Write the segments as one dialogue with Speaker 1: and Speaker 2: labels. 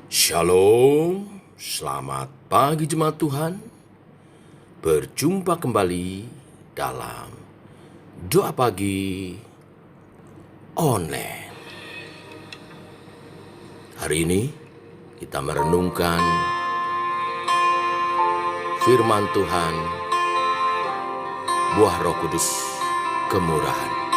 Speaker 1: Shalom, selamat pagi jemaat Tuhan. Berjumpa kembali dalam doa pagi online. Hari ini kita merenungkan firman Tuhan, buah Roh Kudus, kemurahan.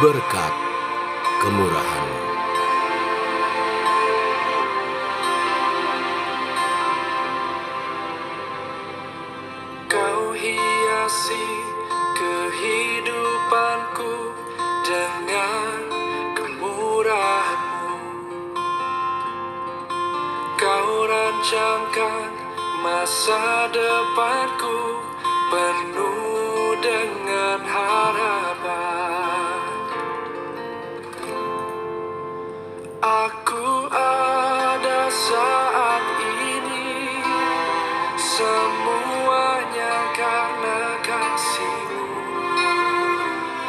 Speaker 1: Berkat kemurahan-Mu.
Speaker 2: Kau hiasi kehidupanku dengan kemurahan-Mu. Kau rancangkan masa depanku penuh dengan harapan. Aku ada saat ini, semuanya karena kasih-Mu.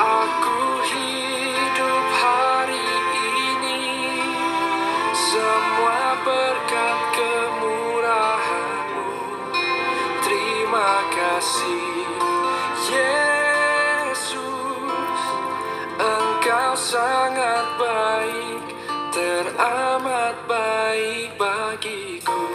Speaker 2: Aku hidup hari ini, semua berkat kemurahan-Mu. Terima kasih Yesus, Engkau sangat baik, teramat baik bagiku.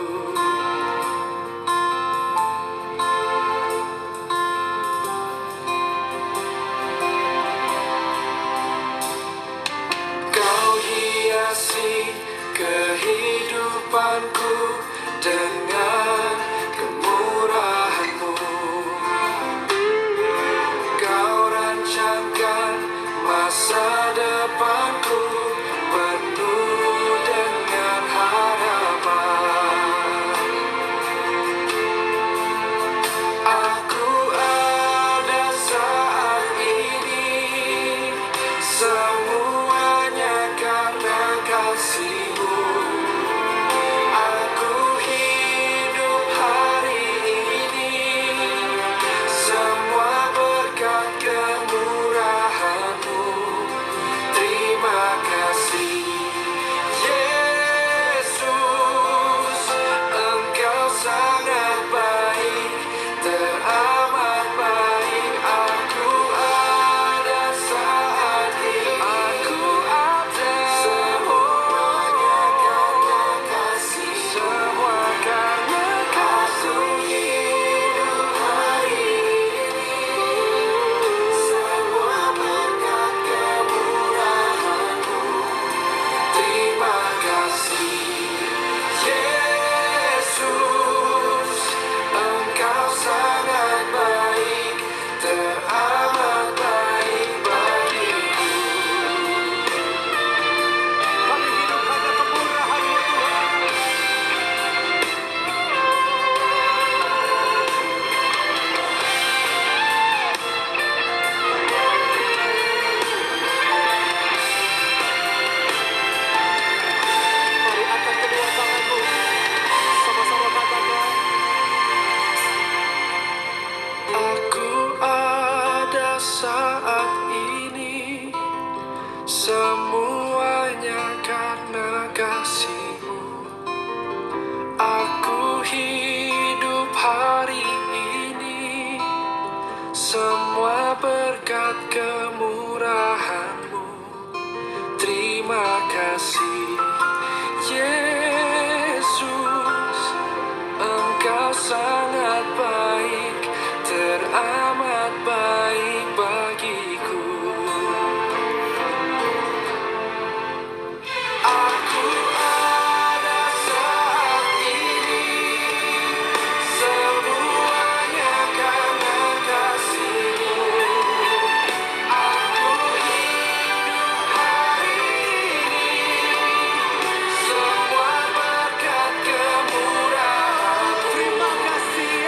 Speaker 2: Kau hiasi kehidupanku dengan kemurahan-Mu. Kau rancangkan masa depanku penuh dengan harapan. Aku ada saat ini, semuanya karena kasih-Mu. Aku hidup hari ini, semua berkat kemurahan-Mu. Terima kasih Yesus, Engkau sangat baik, teramat baik. Aku ada saat ini, semuanya karena kasih, semua karena kasih. Aku hidup hari ini, semua berkat kemurahan-Mu. Terima kasih Yesus, Engkau sangat baik, teramat baik bagiku. Kami hidup hanya kemurahan-Mu Tuhan. Mari angkat kedua tanganmu, sama-sama katakan. Aku ada saat ini, semuanya karena kasih-Mu. Aku hidup hari ini, semua berkat kemurahan-Mu. Terima kasih Yesus, Engkau sangat baik, teramat baik bagiku. Aku ada saat ini, semuanya karena kasih-Mu. Aku hidup hari ini, semua berkat kemurahan-Mu. Terima kasih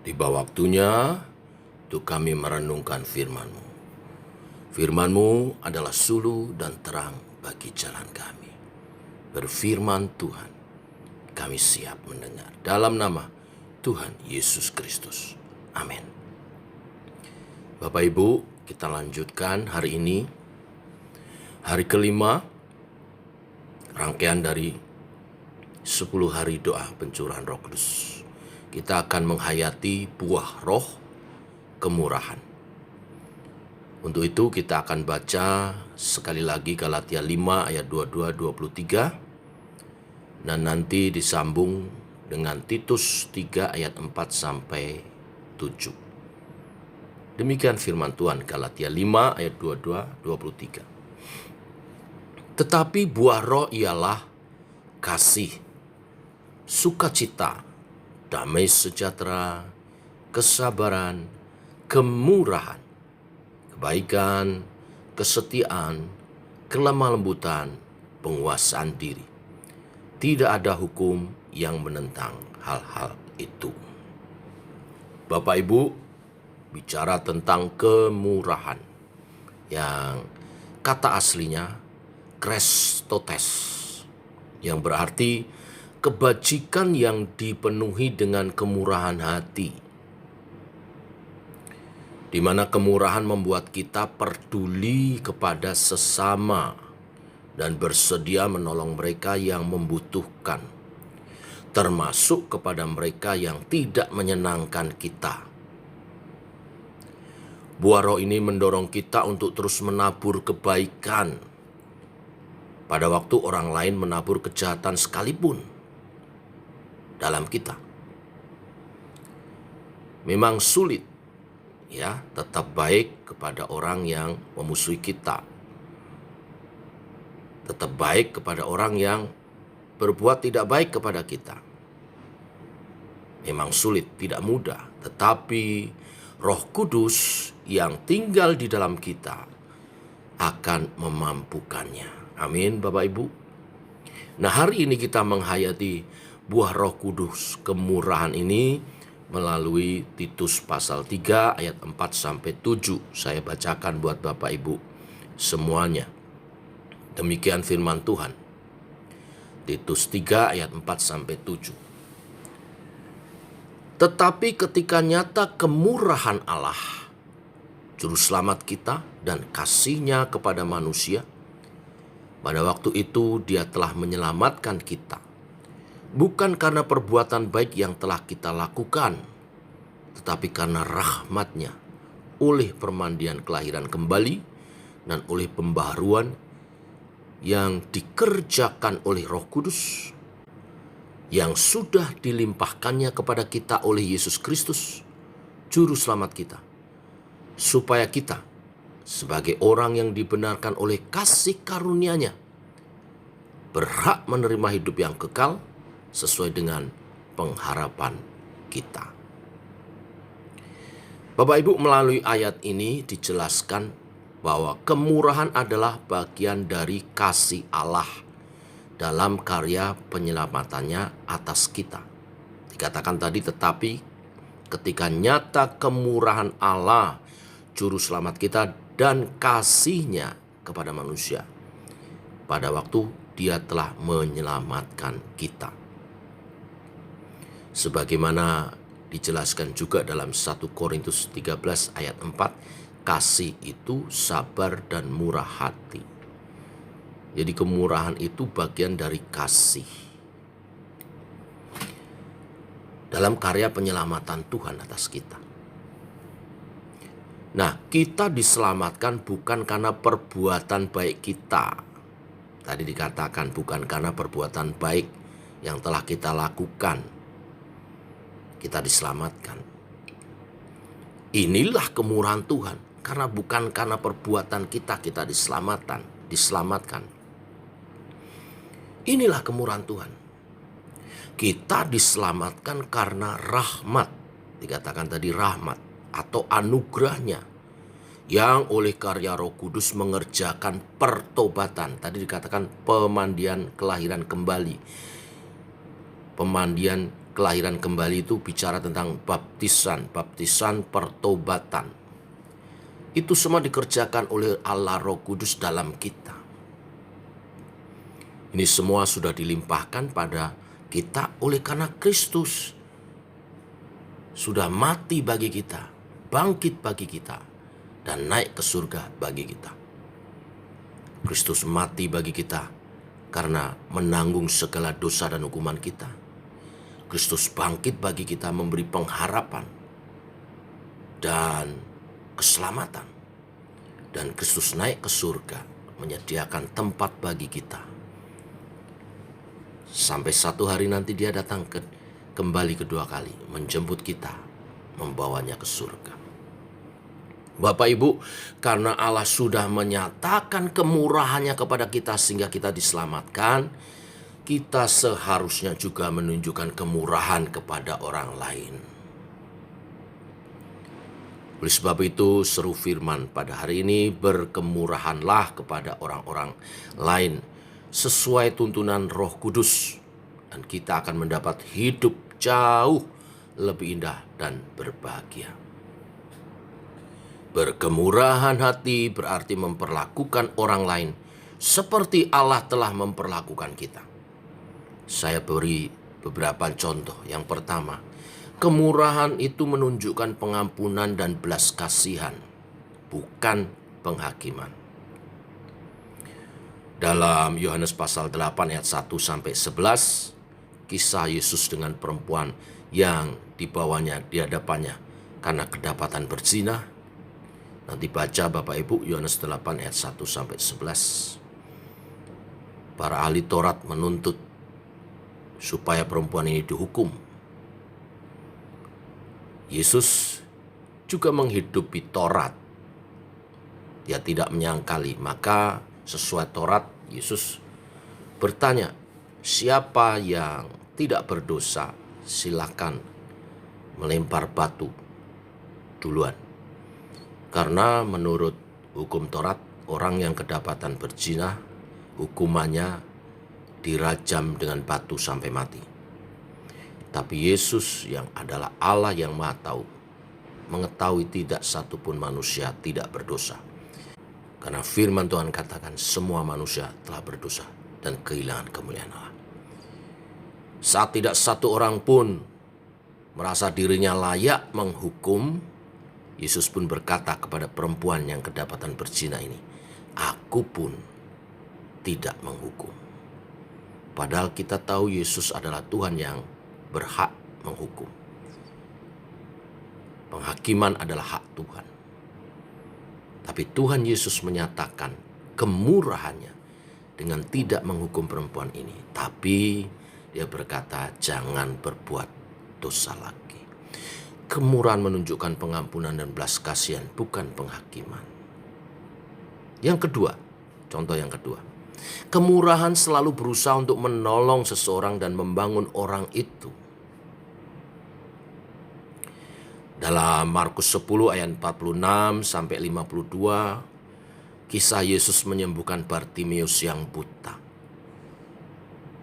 Speaker 1: Tiba waktunya untuk kami merenungkan firman-Mu. Firman-Mu adalah suluh dan terang bagi jalan kami. Berfirman Tuhan, kami siap mendengar. Dalam nama Tuhan Yesus Kristus. Amin. Bapak Ibu, kita lanjutkan hari ini. Hari kelima, rangkaian dari 10 hari doa pencurahan Roh Kudus. Kita akan menghayati buah roh kemurahan. Untuk itu kita akan baca sekali lagi Galatia 5 ayat 22-23 dan nanti disambung dengan Titus 3 ayat 4 sampai 7. Demikian firman Tuhan, Galatia 5 ayat 22-23. Tetapi buah roh ialah kasih, sukacita, damai sejahtera, kesabaran, kemurahan, kebaikan, kesetiaan, kelemah lembutan, penguasaan diri. Tidak ada hukum yang menentang hal-hal itu. Bapak Ibu, bicara tentang kemurahan yang kata aslinya Krestotes, yang berarti kebajikan yang dipenuhi dengan kemurahan hati, di mana kemurahan membuat kita peduli kepada sesama dan bersedia menolong mereka yang membutuhkan, termasuk kepada mereka yang tidak menyenangkan kita. Buah roh ini mendorong kita untuk terus menabur kebaikan pada waktu orang lain menabur kejahatan sekalipun dalam kita. Memang sulit ya tetap baik kepada orang yang memusuhi kita. Tetap baik kepada orang yang berbuat tidak baik kepada kita. Memang sulit, tidak mudah, tetapi Roh Kudus yang tinggal di dalam kita akan memampukannya. Amin, Bapak Ibu. Nah, hari ini kita menghayati buah Roh Kudus kemurahan ini melalui Titus pasal 3 ayat 4 sampai 7. Saya bacakan buat Bapak Ibu semuanya. Demikian firman Tuhan. Titus 3 ayat 4 sampai 7. Tetapi ketika nyata kemurahan Allah, juru selamat kita dan kasih-Nya kepada manusia, pada waktu itu Dia telah menyelamatkan kita, bukan karena perbuatan baik yang telah kita lakukan, tetapi karena rahmat-Nya, oleh permandian kelahiran kembali dan oleh pembaharuan yang dikerjakan oleh Roh Kudus, yang sudah dilimpahkannya kepada kita oleh Yesus Kristus, Juru Selamat kita, supaya kita sebagai orang yang dibenarkan oleh kasih karunia-Nya berhak menerima hidup yang kekal sesuai dengan pengharapan kita. Bapak Ibu, melalui ayat ini dijelaskan bahwa kemurahan adalah bagian dari kasih Allah dalam karya penyelamatannya atas kita. Dikatakan tadi, tetapi ketika nyata kemurahan Allah, Juru Selamat kita dan kasih-Nya kepada manusia, pada waktu Dia telah menyelamatkan kita. Sebagaimana dijelaskan juga dalam 1 Korintus 13 ayat 4, kasih itu sabar dan murah hati. Jadi kemurahan itu bagian dari kasih dalam karya penyelamatan Tuhan atas kita. Nah, kita diselamatkan bukan karena perbuatan baik kita. Tadi dikatakan bukan karena perbuatan baik yang telah kita lakukan. Kita diselamatkan. Inilah kemurahan Tuhan. Karena bukan karena perbuatan kita diselamatkan. Inilah kemurahan Tuhan. Kita diselamatkan karena rahmat. Dikatakan tadi rahmat atau anugerah-Nya, yang oleh karya Roh Kudus mengerjakan pertobatan. Tadi dikatakan pemandian kelahiran kembali. Pemandian kelahiran kembali itu bicara tentang baptisan pertobatan. Itu semua dikerjakan oleh Allah Roh Kudus dalam kita. Ini semua sudah dilimpahkan pada kita oleh karena Kristus sudah mati bagi kita, bangkit bagi kita, dan naik ke surga bagi kita. Kristus mati bagi kita karena menanggung segala dosa dan hukuman kita. Kristus bangkit bagi kita memberi pengharapan dan keselamatan. Dan Kristus naik ke surga menyediakan tempat bagi kita. Sampai satu hari nanti dia datang kembali kedua kali menjemput kita, membawanya ke surga. Bapak Ibu, karena Allah sudah menyatakan kemurahannya kepada kita sehingga kita diselamatkan, kita seharusnya juga menunjukkan kemurahan kepada orang lain. Oleh sebab itu, seru firman pada hari ini, berkemurahanlah kepada orang-orang lain sesuai tuntunan Roh Kudus, dan kita akan mendapat hidup jauh lebih indah dan berbahagia. Berkemurahan hati berarti memperlakukan orang lain seperti Allah telah memperlakukan kita. Saya beri beberapa contoh. Yang pertama, kemurahan itu menunjukkan pengampunan dan belas kasihan, bukan penghakiman. Dalam Yohanes pasal 8 ayat 1 sampai 11, kisah Yesus dengan perempuan yang dibawanya di hadapannya karena kedapatan berzina. Nanti baca Bapak Ibu Yohanes 8 ayat 1 sampai 11. Para ahli Taurat menuntut supaya perempuan ini dihukum. Yesus juga menghidupi Taurat. Dia tidak menyangkali, maka sesuai Taurat Yesus bertanya, siapa yang tidak berdosa silakan melempar batu duluan. Karena menurut hukum Taurat, orang yang kedapatan berzina hukumannya dirajam dengan batu sampai mati. Tapi Yesus yang adalah Allah yang Maha Tahu mengetahui tidak satupun manusia tidak berdosa. Karena firman Tuhan katakan semua manusia telah berdosa dan kehilangan kemuliaan Allah. Saat tidak satu orang pun merasa dirinya layak menghukum, Yesus pun berkata kepada perempuan yang kedapatan berzina ini, aku pun tidak menghukum. Padahal kita tahu Yesus adalah Tuhan yang berhak menghukum. Penghakiman adalah hak Tuhan. Tapi Tuhan Yesus menyatakan kemurahannya dengan tidak menghukum perempuan ini. Tapi dia berkata jangan berbuat dosa lagi. Kemurahan menunjukkan pengampunan dan belas kasihan, bukan penghakiman. Yang kedua, contoh yang kedua. Kemurahan selalu berusaha untuk menolong seseorang dan membangun orang itu. Dalam Markus 10 ayat 46 sampai 52, kisah Yesus menyembuhkan Bartimeus yang buta.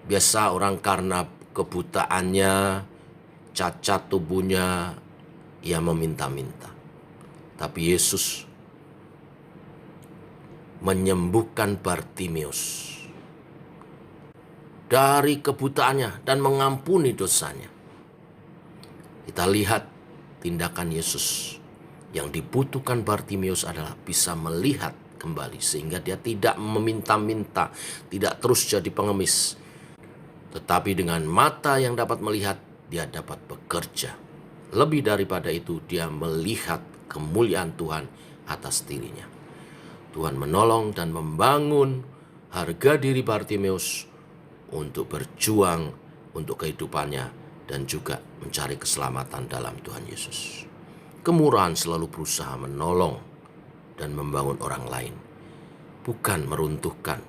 Speaker 1: Biasa orang karena kebutaannya, cacat tubuhnya, ia meminta-minta. Tapi Yesus menyembuhkan Bartimeus dari kebutaannya dan mengampuni dosanya. Kita lihat tindakan Yesus. Yang dibutuhkan Bartimeus adalah bisa melihat kembali sehingga dia tidak meminta-minta, tidak terus jadi pengemis. Tetapi dengan mata yang dapat melihat, dia dapat bekerja. Lebih daripada itu, dia melihat kemuliaan Tuhan atas dirinya. Tuhan menolong dan membangun harga diri Bartimeus untuk berjuang untuk kehidupannya dan juga mencari keselamatan dalam Tuhan Yesus. Kemurahan selalu berusaha menolong dan membangun orang lain, bukan meruntuhkan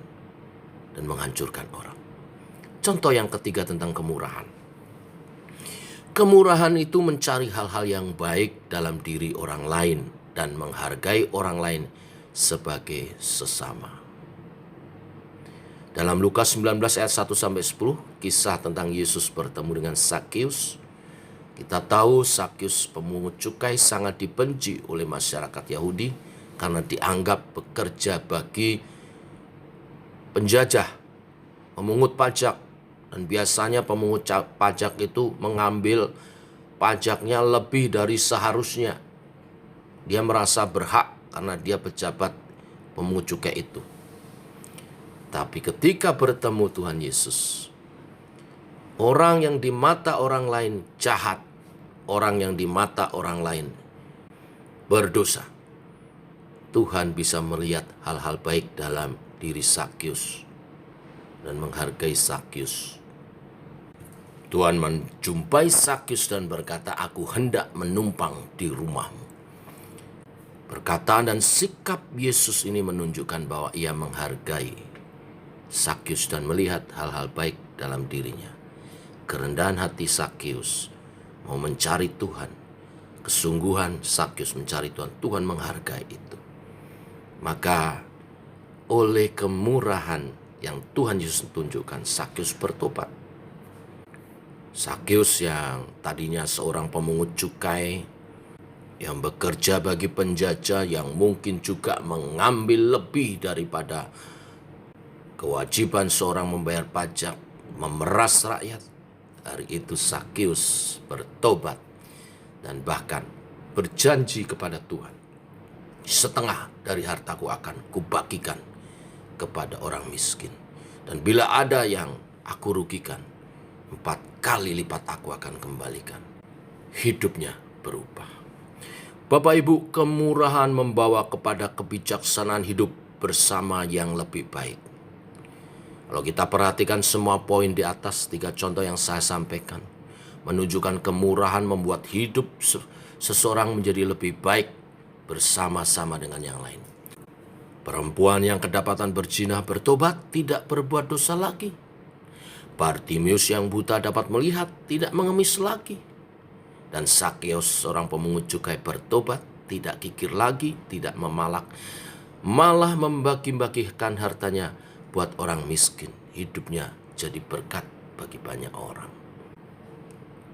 Speaker 1: dan menghancurkan orang. Contoh yang ketiga tentang kemurahan. Kemurahan itu mencari hal-hal yang baik dalam diri orang lain dan menghargai orang lain sebagai sesama. Dalam Lukas 19 ayat 1-10, kisah tentang Yesus bertemu dengan Sakeus. Kita tahu Sakeus pemungut cukai sangat dibenci oleh masyarakat Yahudi karena dianggap bekerja bagi penjajah, pemungut pajak. Dan biasanya pemungut pajak itu mengambil pajaknya lebih dari seharusnya. Dia merasa berhak karena dia pejabat pemungut cukai itu. Tapi ketika bertemu Tuhan Yesus, orang yang di mata orang lain jahat, orang yang di mata orang lain berdosa, Tuhan bisa melihat hal-hal baik dalam diri Sakeus dan menghargai Sakeus. Tuhan menjumpai Sakeus dan berkata, "Aku hendak menumpang di rumahmu." Perkataan dan sikap Yesus ini menunjukkan bahwa ia menghargai Sakeus dan melihat hal-hal baik dalam dirinya. Kerendahan hati Sakeus mau mencari Tuhan. Kesungguhan Sakeus mencari Tuhan. Tuhan menghargai itu. Maka oleh kemurahan yang Tuhan Yesus tunjukkan, Sakeus bertobat. Sakeus yang tadinya seorang pemungut cukai, yang bekerja bagi penjajah, yang mungkin juga mengambil lebih daripada kewajiban seorang membayar pajak, memeras rakyat. Hari itu Sakeus bertobat dan bahkan berjanji kepada Tuhan, "Setengah dari hartaku akan kubagikan kepada orang miskin. Dan bila ada yang aku rugikan, 4 kali lipat aku akan kembalikan." Hidupnya berubah. Bapak Ibu, kemurahan membawa kepada kebijaksanaan hidup bersama yang lebih baik. Kalau kita perhatikan semua poin di atas, 3 contoh yang saya sampaikan, menunjukkan kemurahan membuat hidup seseorang menjadi lebih baik bersama-sama dengan yang lain. Perempuan yang kedapatan berzina bertobat, tidak berbuat dosa lagi. Bartimius yang buta dapat melihat, tidak mengemis lagi. Dan Sakeus, seorang pemungut cukai, bertobat, tidak kikir lagi, tidak memalak, malah membagi-bagikan hartanya buat orang miskin. Hidupnya jadi berkat bagi banyak orang.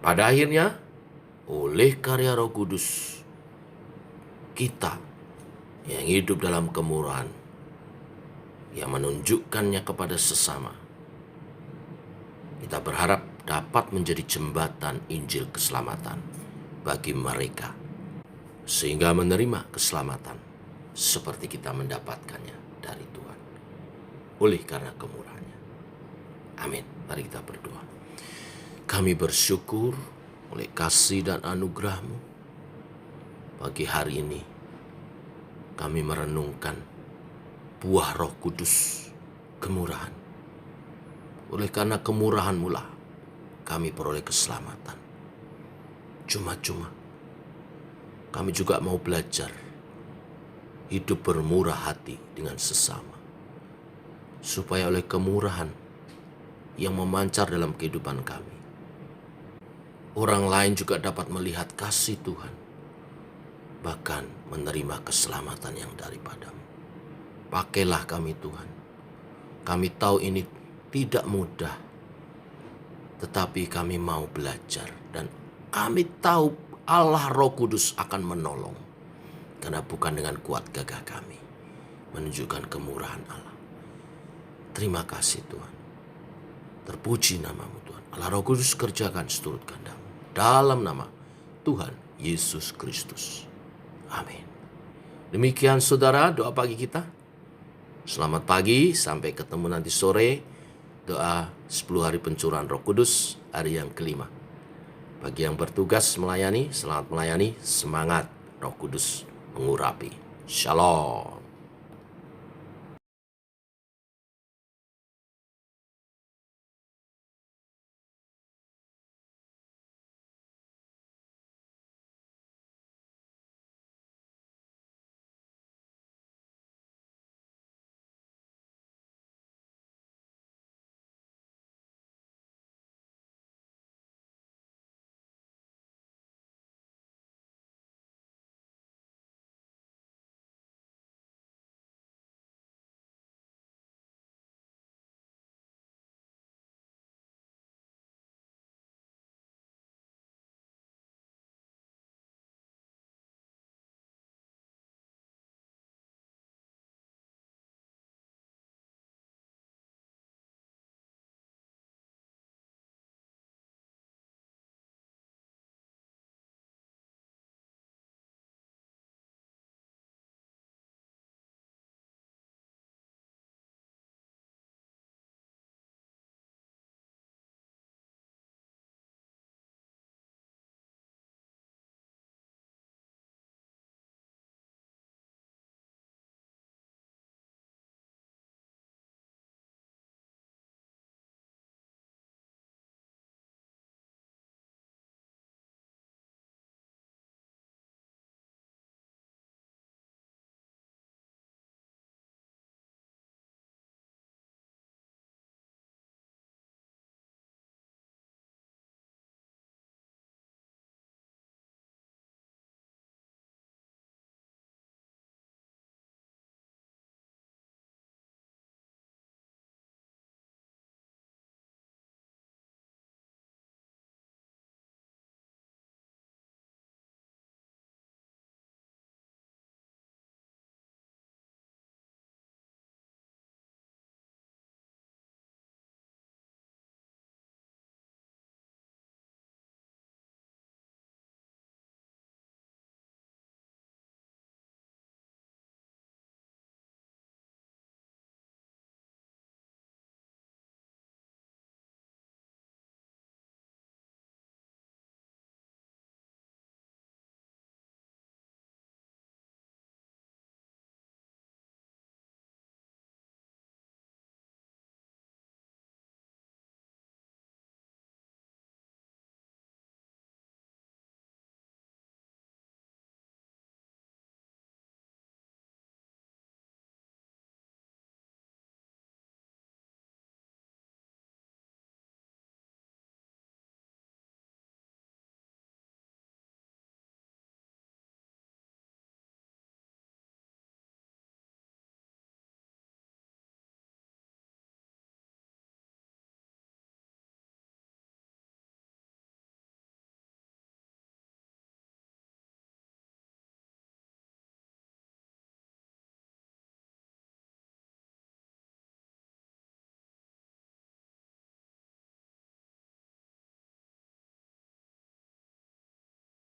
Speaker 1: Pada akhirnya, oleh karya Roh Kudus, kita yang hidup dalam kemurahan, yang menunjukkannya kepada sesama, kita berharap dapat menjadi jembatan Injil keselamatan bagi mereka, sehingga menerima keselamatan seperti kita mendapatkannya dari Tuhan oleh karena kemurahannya. Amin. Mari kita berdoa. Kami bersyukur oleh kasih dan anugerah-Mu. Pagi hari ini kami merenungkan buah Roh Kudus, kemurahan. Oleh karena kemurahan-Mu lah kami peroleh keselamatan. Cuma-cuma kami juga mau belajar hidup bermurah hati dengan sesama, supaya oleh kemurahan yang memancar dalam kehidupan kami, orang lain juga dapat melihat kasih Tuhan, bahkan menerima keselamatan yang daripada-Mu. Pakailah kami Tuhan. Kami tahu ini tidak mudah, tetapi kami mau belajar. Dan kami tahu Allah Roh Kudus akan menolong. Karena bukan dengan kuat gagah kami menunjukkan kemurahan Allah. Terima kasih Tuhan. Terpuji nama-Mu Tuhan. Allah Roh Kudus kerjakan seturut kehendak-Mu. Dalam nama Tuhan Yesus Kristus. Amin. Demikian saudara doa pagi kita. Selamat pagi, sampai ketemu nanti sore. Doa 10 hari pencurahan Roh Kudus, hari yang kelima. Bagi yang bertugas melayani, selamat melayani, semangat Roh Kudus mengurapi. Shalom.